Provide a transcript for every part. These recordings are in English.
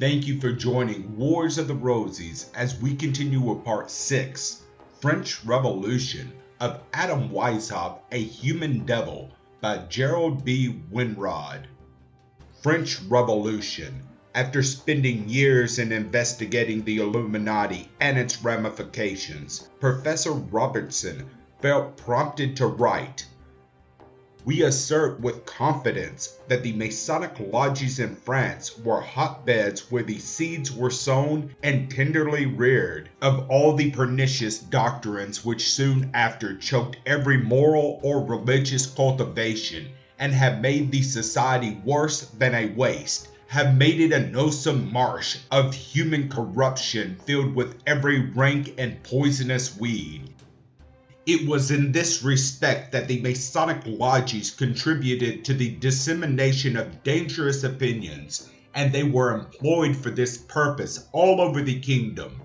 Thank you for joining Wars of the Rosies as we continue with Part 6, French Revolution of Adam Weishaupt, A Human Devil by Gerald B. Winrod. French Revolution. After spending years in investigating the Illuminati and its ramifications, Professor Robertson felt prompted to write, "We assert with confidence that the Masonic lodges in France were hotbeds where the seeds were sown and tenderly reared of all the pernicious doctrines which soon after choked every moral or religious cultivation and have made the society worse than a waste, have made it a noisome marsh of human corruption filled with every rank and poisonous weed." It was in this respect that the Masonic lodges contributed to the dissemination of dangerous opinions, and they were employed for this purpose all over the kingdom.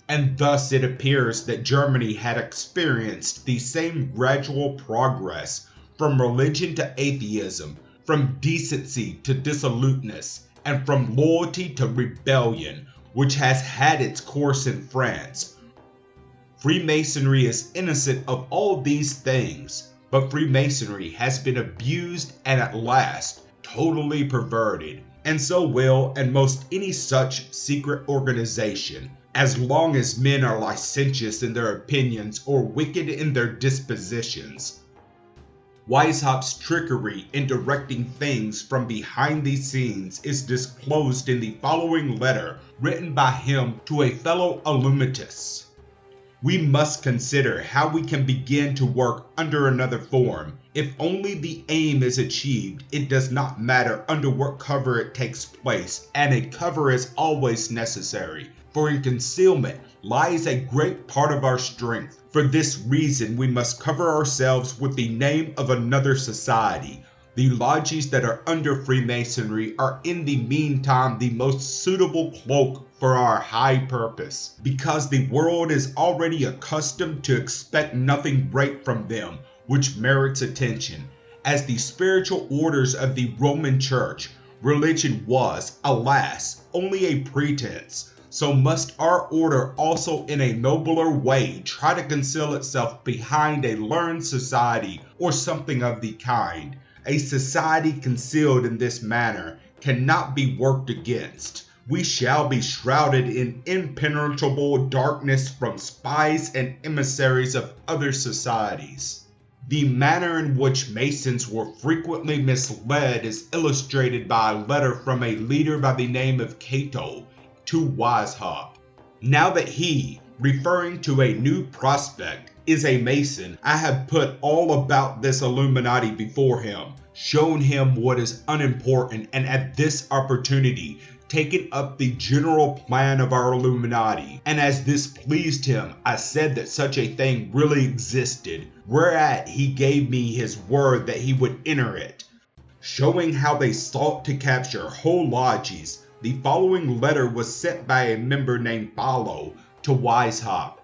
And thus it appears that Germany had experienced the same gradual progress from religion to atheism, from decency to dissoluteness, and from loyalty to rebellion, which has had its course in France. Freemasonry is innocent of all these things, but Freemasonry has been abused and at last totally perverted, and so will and most any such secret organization, as long as men are licentious in their opinions or wicked in their dispositions. Weishaupt's trickery in directing things from behind the scenes is disclosed in the following letter written by him to a fellow Illuminatist. "We must consider how we can begin to work under another form. If only the aim is achieved, it does not matter under what cover it takes place, and a cover is always necessary, for in concealment lies a great part of our strength. For this reason we must cover ourselves with the name of another society. The lodges that are under Freemasonry are in the meantime the most suitable cloak for our high purpose, because the world is already accustomed to expect nothing great from them which merits attention. As the spiritual orders of the Roman Church, religion was, alas, only a pretense, so must our order also in a nobler way try to conceal itself behind a learned society or something of the kind. A society concealed in this manner cannot be worked against. We shall be shrouded in impenetrable darkness from spies and emissaries of other societies." The manner in which Masons were frequently misled is illustrated by a letter from a leader by the name of Cato to Weishaupt. Now that he, referring to a new prospect, is a Mason, I have put all about this Illuminati before him, shown him what is unimportant, and at this opportunity taken up the general plan of our Illuminati. And as this pleased him, I said that such a thing really existed, whereat he gave me his word that he would enter it. Showing how they sought to capture whole lodges, the following letter was sent by a member named Paulo to Weishaupt.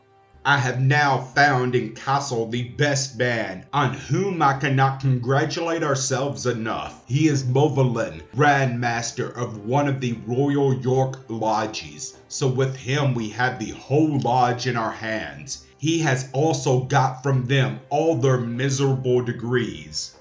"I have now found in Kassel the best man, on whom I cannot congratulate ourselves enough. He is Movelin, Grand Master of one of the Royal York lodges, so with him we have the whole lodge in our hands. He has also got from them all their miserable degrees."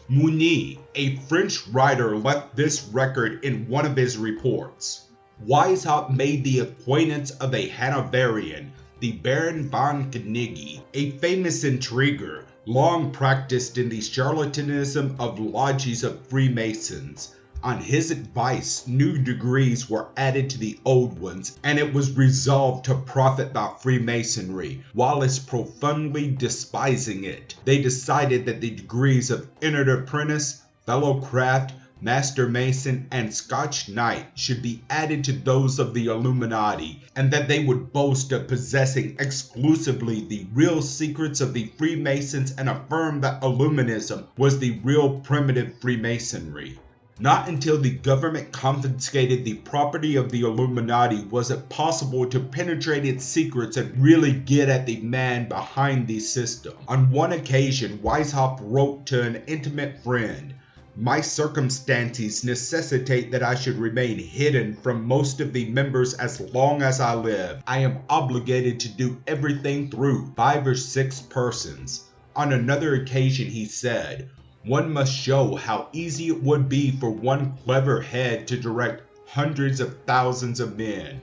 Mounier, a French writer, left this record in one of his reports. Weishaupt made the acquaintance of a Hanoverian, the Baron von Knigge, a famous intriguer, long practiced in the charlatanism of lodges of Freemasons. On his advice, new degrees were added to the old ones, and it was resolved to profit by Freemasonry, whilst profoundly despising it. They decided that the degrees of entered apprentice, fellow craft, Master Mason, and Scotch Knight should be added to those of the Illuminati, and that they would boast of possessing exclusively the real secrets of the Freemasons and affirm that Illuminism was the real primitive Freemasonry. Not until the government confiscated the property of the Illuminati was it possible to penetrate its secrets and really get at the man behind the system. On one occasion, Weishaupt wrote to an intimate friend, My circumstances necessitate that I should remain hidden from most of the members as long as I live. I am obligated to do everything through 5 or 6 persons. On another occasion he said, one must show how easy it would be for one clever head to direct hundreds of thousands of men.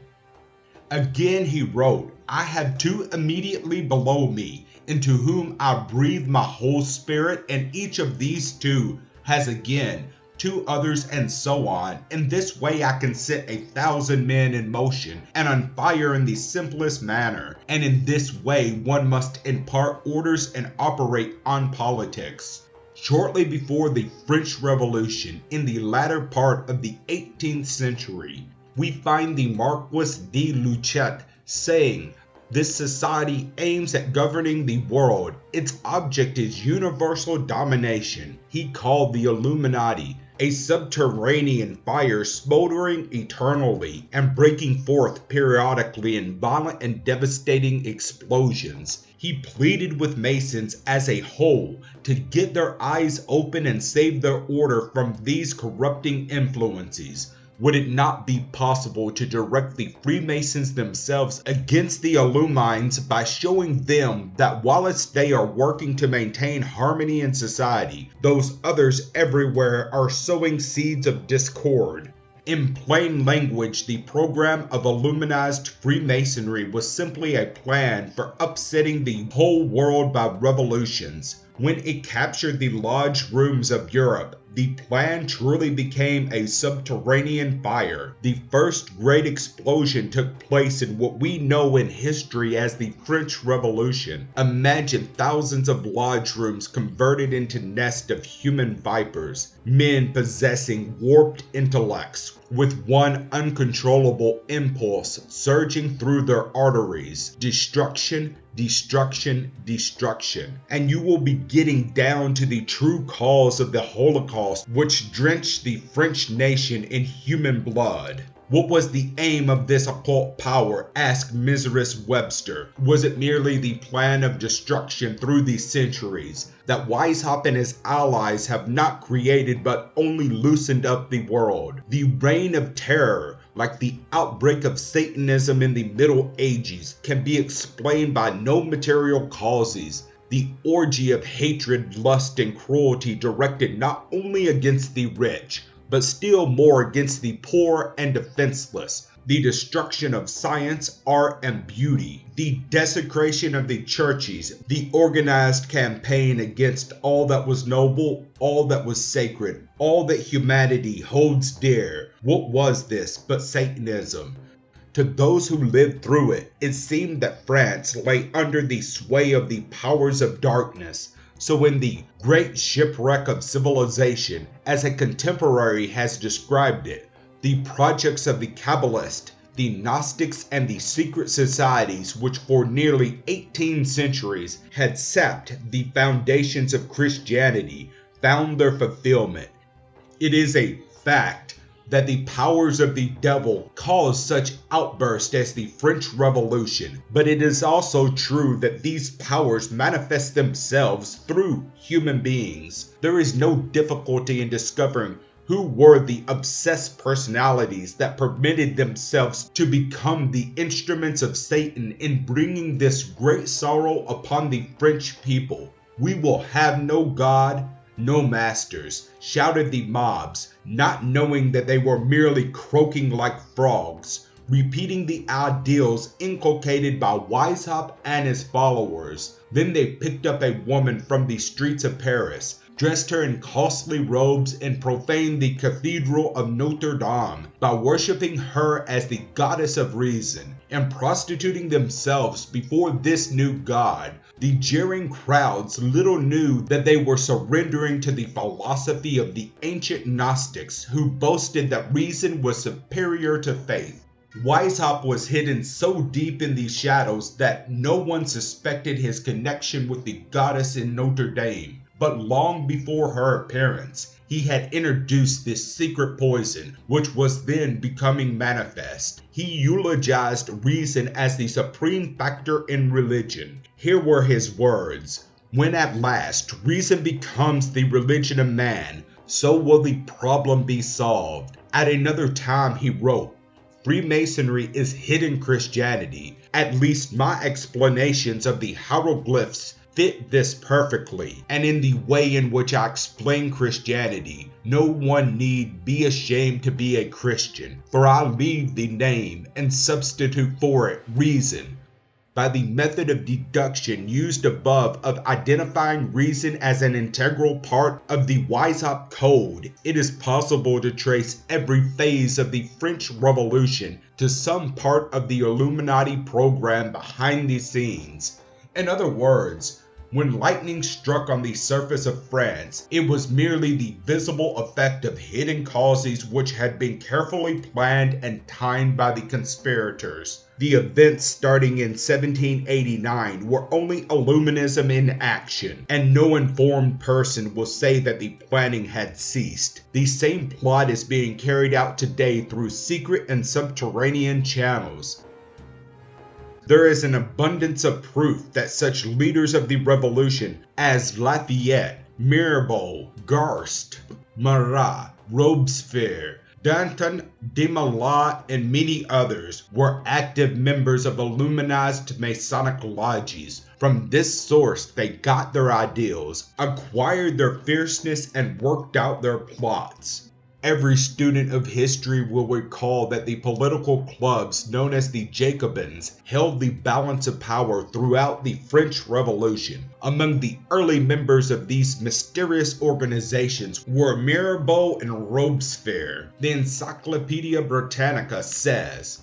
Again he wrote, I have 2 immediately below me, into whom I breathe my whole spirit, and each of these 2 has again 2 others, and so on. In this way I can set 1,000 men in motion and on fire in the simplest manner. And in this way one must impart orders and operate on politics. Shortly before the French Revolution, in the latter part of the 18th century, we find the Marquis de Lafayette saying, this society aims at governing the world. Its object is universal domination. He called the Illuminati a subterranean fire smoldering eternally and breaking forth periodically in violent and devastating explosions. He pleaded with Masons as a whole to get their eyes open and save their order from these corrupting influences. Would it not be possible to direct the Freemasons themselves against the Illumines by showing them that whilst they are working to maintain harmony in society, those others everywhere are sowing seeds of discord? In plain language, the program of Illuminized Freemasonry was simply a plan for upsetting the whole world by revolutions. When it captured the lodge rooms of Europe, the plan truly became a subterranean fire. The first great explosion took place in what we know in history as the French Revolution. Imagine thousands of lodge rooms converted into nests of human vipers, men possessing warped intellects, with one uncontrollable impulse surging through their arteries. Destruction, destruction, destruction. And you will be getting down to the true cause of the Holocaust, which drenched the French nation in human blood. What was the aim of this occult power? Asked Mrs. Webster. Was it merely the plan of destruction through the centuries that Weishaupt and his allies have not created but only loosened up the world? The reign of terror, like the outbreak of Satanism in the Middle Ages, can be explained by no material causes. The orgy of hatred, lust, and cruelty directed not only against the rich, but still more against the poor and defenseless. The destruction of science, art, and beauty. The desecration of the churches. The organized campaign against all that was noble, all that was sacred, all that humanity holds dear. What was this but Satanism? To those who lived through it, it seemed that France lay under the sway of the powers of darkness. So in the great shipwreck of civilization, as a contemporary has described it, the projects of the Kabbalists, the Gnostics, and the secret societies which for nearly 18 centuries had sapped the foundations of Christianity found their fulfillment. It is a fact that the powers of the devil caused such outbursts as the French Revolution, but it is also true that these powers manifest themselves through human beings. There is no difficulty in discovering who were the obsessed personalities that permitted themselves to become the instruments of Satan in bringing this great sorrow upon the French people. We will have no God, no masters, shouted the mobs, not knowing that they were merely croaking like frogs, repeating the ideals inculcated by Weishaupt and his followers. Then they picked up a woman from the streets of Paris, dressed her in costly robes, and profaned the Cathedral of Notre Dame by worshiping her as the goddess of reason, and prostituting themselves before this new god. The jeering crowds little knew that they were surrendering to the philosophy of the ancient Gnostics, who boasted that reason was superior to faith. Weishaupt was hidden so deep in the shadows that no one suspected his connection with the goddess in Notre Dame. But long before her appearance, he had introduced this secret poison, which was then becoming manifest. He eulogized reason as the supreme factor in religion. Here were his words: "When at last reason becomes the religion of man, so will the problem be solved. At another time he wrote, Freemasonry is hidden Christianity. At least my explanations of the hieroglyphs fit this perfectly, and in the way in which I explain Christianity, no one need be ashamed to be a Christian, for I leave the name and substitute for it reason. By the method of deduction used above of identifying reason as an integral part of the Weishaupt Code, it is possible to trace every phase of the French Revolution to some part of the Illuminati program behind the scenes. In other words, when lightning struck on the surface of France, it was merely the visible effect of hidden causes which had been carefully planned and timed by the conspirators. The events starting in 1789 were only Illuminism in action, and no informed person will say that the planning had ceased. The same plot is being carried out today through secret and subterranean channels. There is an abundance of proof that such leaders of the revolution as Lafayette, Mirabeau, Garst, Marat, Robespierre, Danton, Desmoulins, and many others were active members of Illuminized Masonic lodges. From this source they got their ideals, acquired their fierceness, and worked out their plots. Every student of history will recall that the political clubs known as the Jacobins held the balance of power throughout the French Revolution. Among the early members of these mysterious organizations were Mirabeau and Robespierre. The Encyclopedia Britannica says,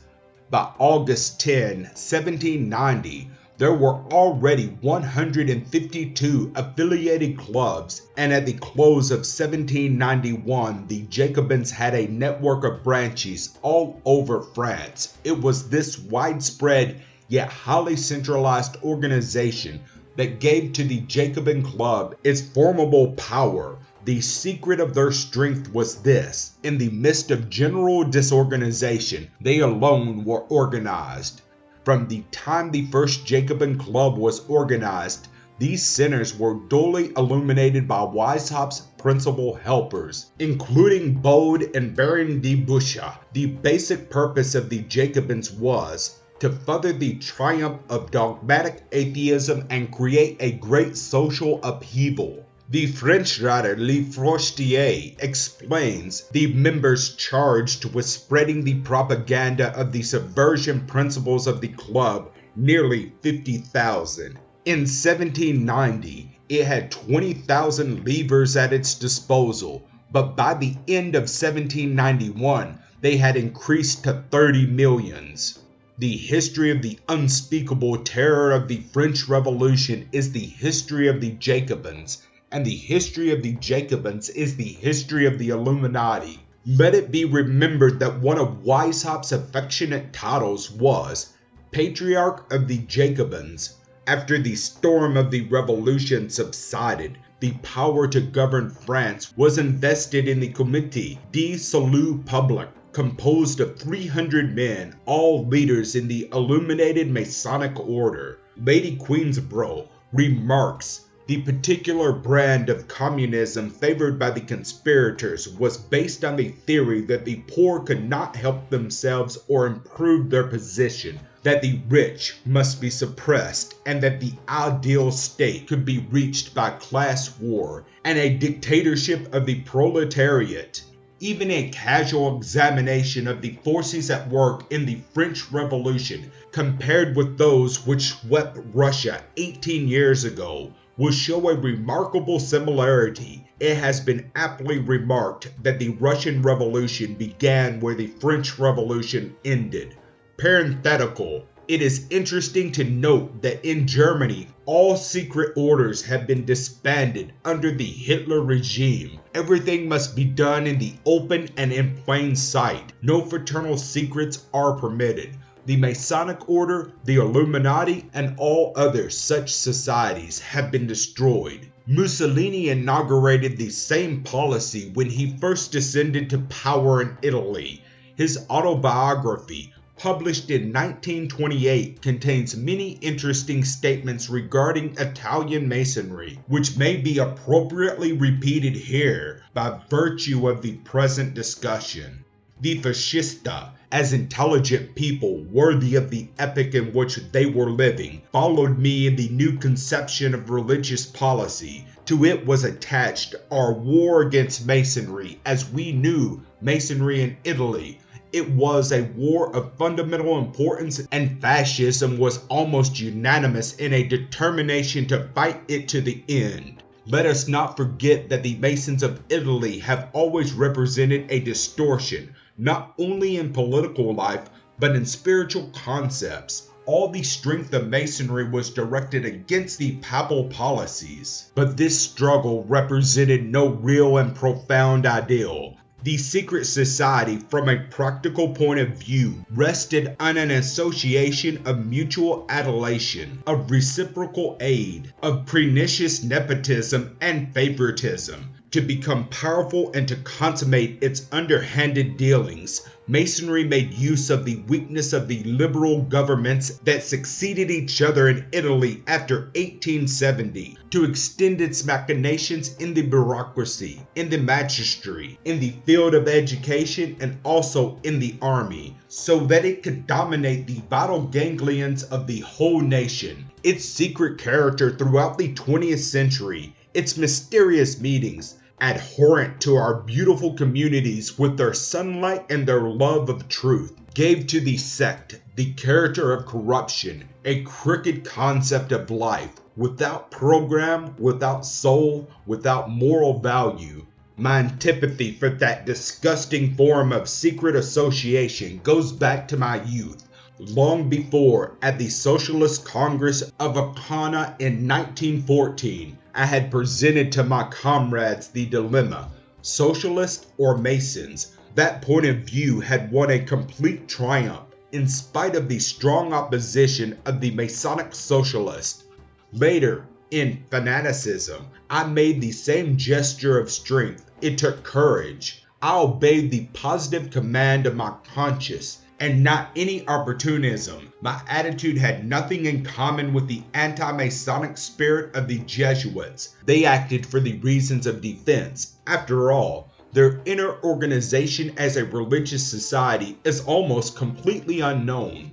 by August 10, 1790, there were already 152 affiliated clubs, and at the close of 1791, the Jacobins had a network of branches all over France. It was this widespread yet highly centralized organization that gave to the Jacobin Club its formidable power. The secret of their strength was this: in the midst of general disorganization, they alone were organized. From the time the first Jacobin Club was organized, these centers were duly illuminated by Weishaupt's principal helpers, including Bode and Baron de Boucha. The basic purpose of the Jacobins was to further the triumph of dogmatic atheism and create a great social upheaval. The French writer Le Forestier explains the members charged with spreading the propaganda of the subversion principles of the club, nearly 50,000. In 1790, it had 20,000 livres at its disposal, but by the end of 1791, they had increased to 30 millions. The history of the unspeakable terror of the French Revolution is the history of the Jacobins, and the history of the Jacobins is the history of the Illuminati. Let it be remembered that one of Weishaupt's affectionate titles was Patriarch of the Jacobins. After the storm of the revolution subsided, the power to govern France was invested in the Comité de Salut Public, composed of 300 men, all leaders in the illuminated Masonic order. Lady Queensborough remarks, the particular brand of communism favored by the conspirators was based on the theory that the poor could not help themselves or improve their position, that the rich must be suppressed, and that the ideal state could be reached by class war and a dictatorship of the proletariat. Even a casual examination of the forces at work in the French Revolution compared with those which swept Russia 18 years ago will show a remarkable similarity. It has been aptly remarked that the Russian Revolution began where the French Revolution ended. Parenthetical. It is interesting to note that in Germany, all secret orders have been disbanded under the Hitler regime. Everything must be done in the open and in plain sight. No fraternal secrets are permitted. The Masonic Order, the Illuminati, and all other such societies have been destroyed. Mussolini inaugurated the same policy when he first descended to power in Italy. His autobiography, published in 1928, contains many interesting statements regarding Italian Masonry, which may be appropriately repeated here by virtue of the present discussion. The Fascista, as intelligent people worthy of the epoch in which they were living, followed me in the new conception of religious policy. To it was attached our war against Masonry as we knew Masonry in Italy. It was a war of fundamental importance, and fascism was almost unanimous in a determination to fight it to the end. Let us not forget that the Masons of Italy have always represented a distortion, not only in political life, but in spiritual concepts. All the strength of Masonry was directed against the papal policies, but this struggle represented no real and profound ideal. The secret society, from a practical point of view, rested on an association of mutual adulation, of reciprocal aid, of pernicious nepotism and favoritism. To become powerful and to consummate its underhanded dealings, Masonry made use of the weakness of the liberal governments that succeeded each other in Italy after 1870 to extend its machinations in the bureaucracy, in the magistracy, in the field of education, and also in the army, so that it could dominate the vital ganglions of the whole nation. Its secret character throughout the 20th century, its mysterious meetings, abhorrent to our beautiful communities with their sunlight and their love of truth, gave to the sect the character of corruption, a crooked concept of life, without program, without soul, without moral value. My antipathy for that disgusting form of secret association goes back to my youth. Long before, at the Socialist Congress of Akana in 1914, I had presented to my comrades the dilemma, Socialists or Masons. That point of view had won a complete triumph, in spite of the strong opposition of the Masonic Socialists. Later, in fanaticism, I made the same gesture of strength. It took courage. I obeyed the positive command of my conscience, and not any opportunism. My attitude had nothing in common with the anti-Masonic spirit of the Jesuits. They acted for the reasons of defense. After all, their inner organization as a religious society is almost completely unknown.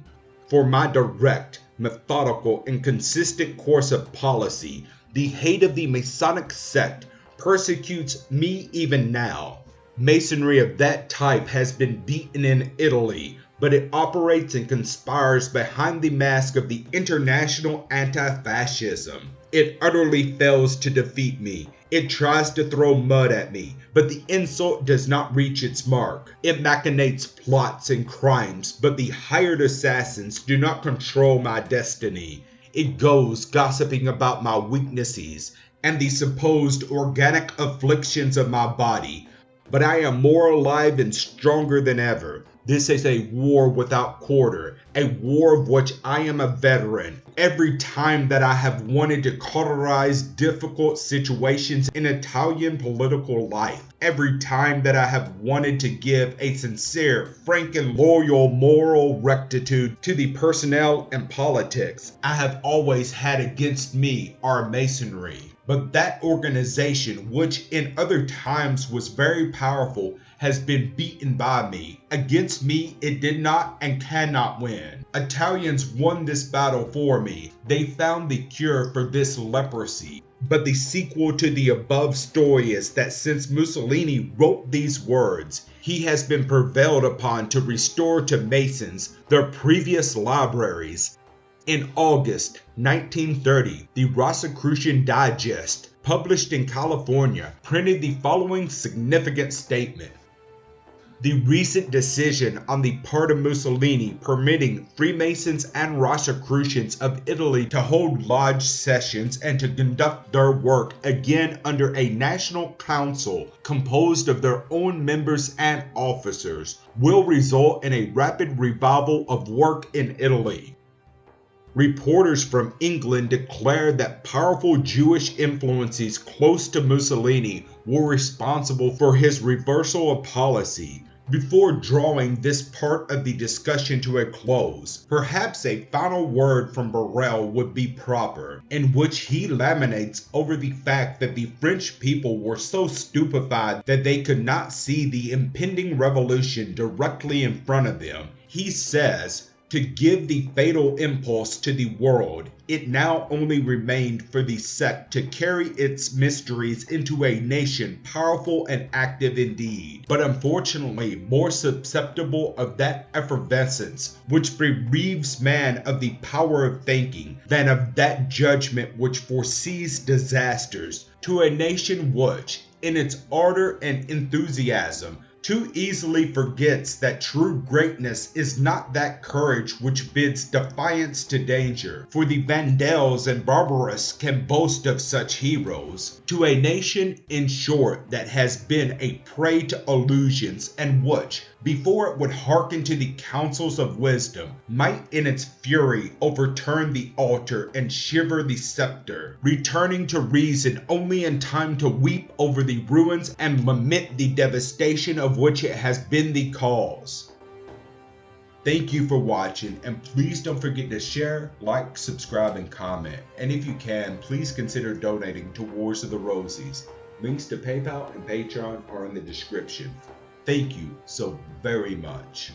For my direct, methodical, and consistent course of policy, the hate of the Masonic sect persecutes me even now. Masonry of that type has been beaten in Italy, but it operates and conspires behind the mask of the international anti-fascism. It utterly fails to defeat me. It tries to throw mud at me, but the insult does not reach its mark. It machinates plots and crimes, but the hired assassins do not control my destiny. It goes gossiping about my weaknesses and the supposed organic afflictions of my body, but I am more alive and stronger than ever. This is a war without quarter, a war of which I am a veteran. Every time that I have wanted to cauterize difficult situations in Italian political life, every time that I have wanted to give a sincere, frank, and loyal moral rectitude to the personnel and politics, I have always had against me our Masonry. But that organization, which in other times was very powerful, has been beaten by me. Against me, it did not and cannot win. Italians won this battle for me. They found the cure for this leprosy. But the sequel to the above story is that since Mussolini wrote these words, he has been prevailed upon to restore to Masons their previous libraries. In August 1930, the Rosicrucian Digest, published in California, printed the following significant statement. The recent decision on the part of Mussolini permitting Freemasons and Rosicrucians of Italy to hold lodge sessions and to conduct their work again under a national council composed of their own members and officers will result in a rapid revival of work in Italy. Reporters from England declared that powerful Jewish influences close to Mussolini were responsible for his reversal of policy. Before drawing this part of the discussion to a close, perhaps a final word from Burrell would be proper, in which he lamentates over the fact that the French people were so stupefied that they could not see the impending revolution directly in front of them. He says, to give the fatal impulse to the world, it now only remained for the sect to carry its mysteries into a nation powerful and active indeed, but unfortunately more susceptible of that effervescence which bereaves man of the power of thinking than of that judgment which foresees disasters, to a nation which, in its ardor and enthusiasm, too easily forgets that true greatness is not that courage which bids defiance to danger, for the Vandals and Barbaros can boast of such heroes, to a nation, in short, that has been a prey to illusions, and which, before it would hearken to the counsels of wisdom, might in its fury overturn the altar and shiver the scepter, returning to reason only in time to weep over the ruins and lament the devastation of which it has been the cause. Thank you for watching, and please don't forget to share, like, subscribe, and comment. And if you can, please consider donating to Wars of the Rosies. Links to PayPal and Patreon are in the description. Thank you so very much.